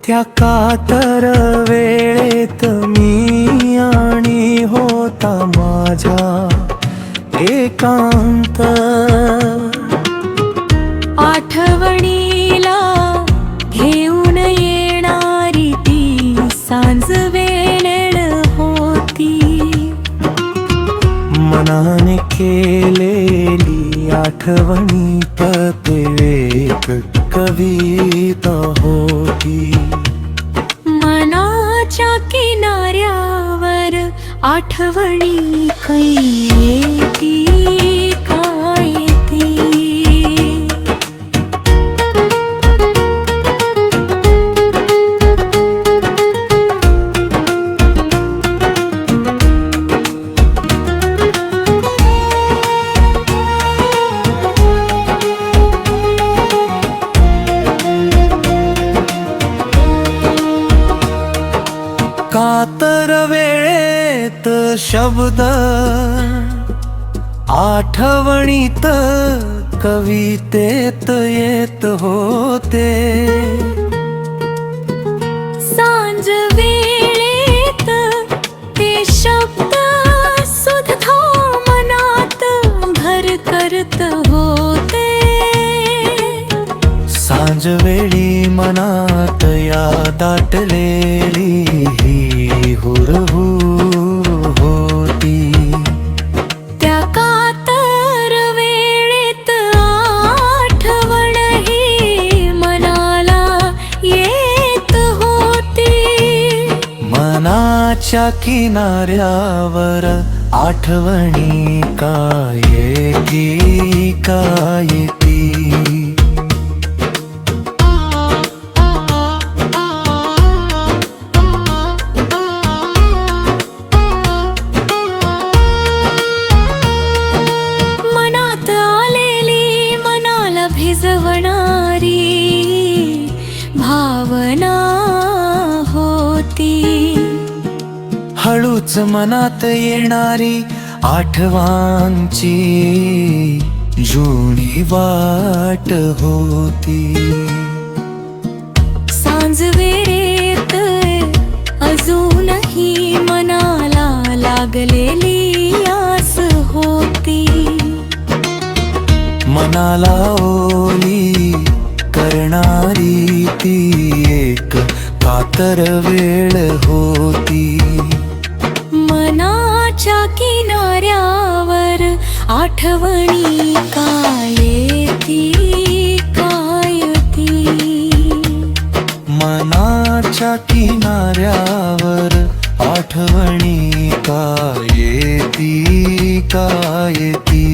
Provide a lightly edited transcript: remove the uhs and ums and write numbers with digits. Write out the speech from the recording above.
त्या कातर वेळेत मी आणि होता माझा एकांत, आठवणीला घेऊन येणारी ती सांज वेळ होती, मनाने केलेली आठवणीत एक कविता होती. मनाच्या किनाऱ्यावर आठवणी कैती काय ती. कातर वेळेत शब्द आठवणीत कवितेत येत होते, सांज वेळेत ते शब्द सुद्धा मनात घर करत होते. सांज वेळी मनात या दाटलेली ही हुरहुर होती. त्या कातर वेळेत आठवण ही मनाला येत होती, मनाच्या किनाऱ्यावर आठवणी काय ती काय ती. मनात आलेली मनाला भिजवणारी भावना होती, हळूच मनात येणारी आठवांची जुनी वाट होती. सांज वेळेत अजूनही मनाला लागलेली आस होती, मनाला ओली करणारी ती एक कातर वेळ होती. मनाच्या किनाऱ्यावर आठवणी काय ती काय ती. मनाच्या किनाऱ्यावर आठवणी काय ती काय ती.